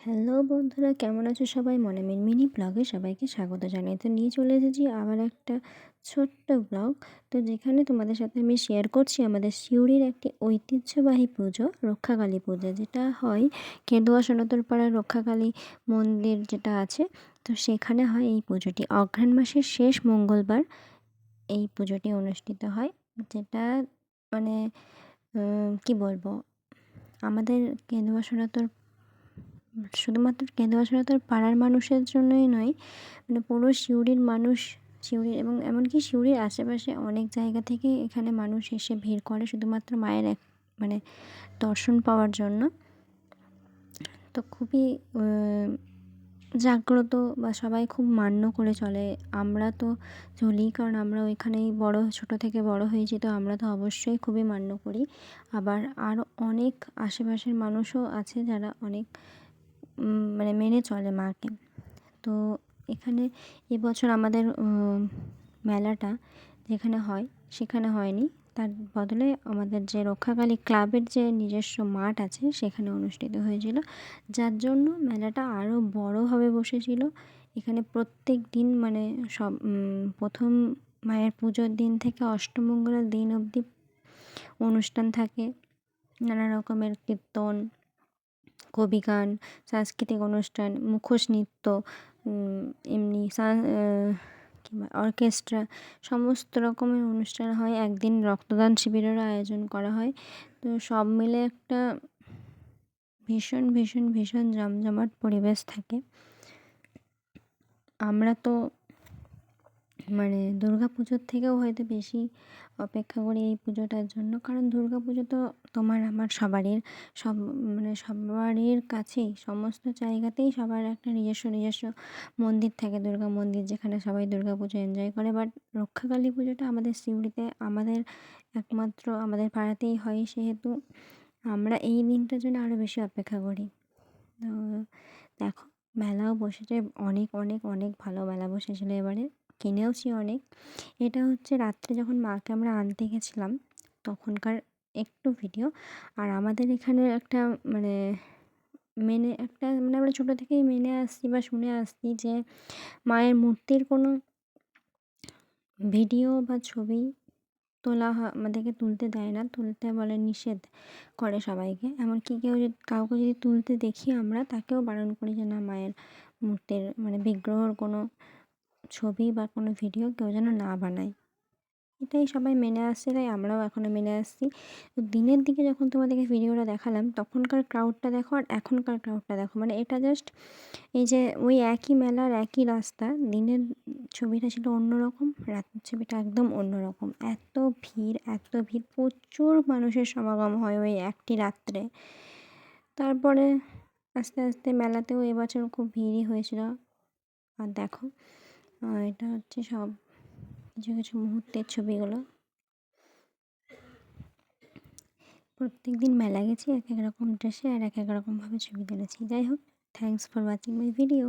Hello বন্ধুরা, কেমন আছো সবাই? মনে মিনি ব্লগে সবাইকে স্বাগত জানাই। তো নিয়ে চলে এসেছি আবার একটা ছোট্ট ব্লগ। তো যেখানে তোমাদের সাথে আমি শেয়ার করছি আমাদের সিউড়ির একটি ঐতিহ্যবাহী পুজো, রক্ষাকালী পুজো, যেটা হয় কেঁদুয়া সনাতন পাড়ার রক্ষাকালী মন্দির যেটা আছে। তো সেখানে হয় এই পুজোটি অঘ্রাণ মাসের শেষ মঙ্গলবার এই পুজোটি অনুষ্ঠিত হয়। যেটা মানে কি বলবো, আমাদের কেঁদুয়া সনাতন শুধুমাত্র কেঁদুয়া সনাতন পাড়ার মানুষের জন্যই নয়, মানে পুরো সিউড়ির মানুষ, সিউড়ির এবং এমনকি সিউড়ির আশেপাশে অনেক জায়গা থেকে এখানে মানুষ এসে ভিড় করে শুধুমাত্র মায়ের মানে দর্শন পাওয়ার জন্য। তো খুবই জাগ্রত বা সবাই খুব মান্য করে চলে। আমরা তো চলি, কারণ আমরা ওইখানেই ছোটো থেকে বড় হয়েছি, তো আমরা তো অবশ্যই খুবই মান্য করি। আবার আরও অনেক আশেপাশের মানুষও আছে যারা অনেক মানে মেনে চলে মাকে। তো এখানে এবছর আমাদের মেলাটা যেখানে হয় সেখানে হয়নি, তার বদলে আমাদের যে রক্ষাকালী ক্লাবের যে নিজস্ব মাঠ আছে সেখানে অনুষ্ঠিত হয়েছিল, যার জন্য মেলাটা আরও বড়োভাবে বসেছিল। এখানে প্রত্যেক দিন মানে সব প্রথম মায়ের পুজোর দিন থেকে অষ্টমঙ্গলার দিন অবধি অনুষ্ঠান থাকে। নানা রকমের কীর্তন, কবিগান, সাংস্কৃতিক অনুষ্ঠান, মুখোশ নৃত্য, এমনি অর্কেস্ট্রা, সমস্ত রকমের অনুষ্ঠান হয়। একদিন রক্তদান শিবিরেরও আয়োজন করা হয়। তো সব মিলে একটা ভীষণ ভীষণ ভীষণ জমজমাট পরিবেশ থাকে। আমরা তো মানে দুর্গা পুজোর থেকেও হয়তো বেশি অপেক্ষা করি এই পুজোটার জন্য, কারণ দুর্গা পুজো তো তোমার আমার সবারই, মানে সবারই কাছেই, সমস্ত জায়গাতেই সবার একটা নিজস্ব নিজস্ব মন্দির থাকে, দুর্গা মন্দির, যেখানে সবাই দুর্গা পুজো এনজয় করে। বাট রক্ষাকালী পুজোটা আমাদের সিউড়িতে, আমাদের একমাত্র আমাদের পাড়াতেই হয়, সেহেতু আমরা এই দিনটার জন্য আরও বেশি অপেক্ষা করি। তো দেখো, মেলাও বসেছে, অনেক অনেক অনেক ভালো মেলা বসেছিলো এবারে, কিনেওছি অনেক। এটা হচ্ছে রাত্রে যখন মাকে আমরা আনতে গেছিলাম তখনকার একটু ভিডিও। আর আমাদের এখানে একটা মানে মানে আমরা ছোটো থেকেই মেনে আসছি বা শুনে আসছি যে মায়ের মূর্তির কোনো ভিডিও বা ছবি আমাদেরকে তুলতে দেয় না, তুলতে বলে, নিষেধ করে সবাইকে। এমনকি কাউকে যদি তুলতে দেখি আমরা, তাকেও বারণ করি যে না, মায়ের মূর্তির মানে বিগ্রহর কোনো ছবি বা কোনো ভিডিও কেউ যেন না বানায়। এটাই সবাই মেনে আসছে, তাই আমরাও এখনও মেনে আসছি। তো দিনের দিকে যখন তোমাদেরকে ভিডিওটা দেখালাম, তখনকার ক্রাউডটা দেখো আর এখনকার ক্রাউডটা দেখো, মানে এটা জাস্ট এই যে ওই একই মেলার একই রাস্তা, দিনের ছবিটা ছিল অন্যরকম, রাতের ছবিটা একদম অন্যরকম। এত ভিড়, এত ভিড়, প্রচুর মানুষের সমাগম হয় ওই একটি রাত্রে। তারপরে আস্তে আস্তে মেলাতেও এবছর খুব ভিড়ই হয়েছিল। আর দেখো, এটা হচ্ছে সব কিছু কিছু মুহূর্তের ছবিগুলো। প্রত্যেক দিন মেলা গেছি এক এক রকম ড্রেসে আর এক এক রকমভাবে ছবি তুলেছি। যাই হোক, thanks for watching my video.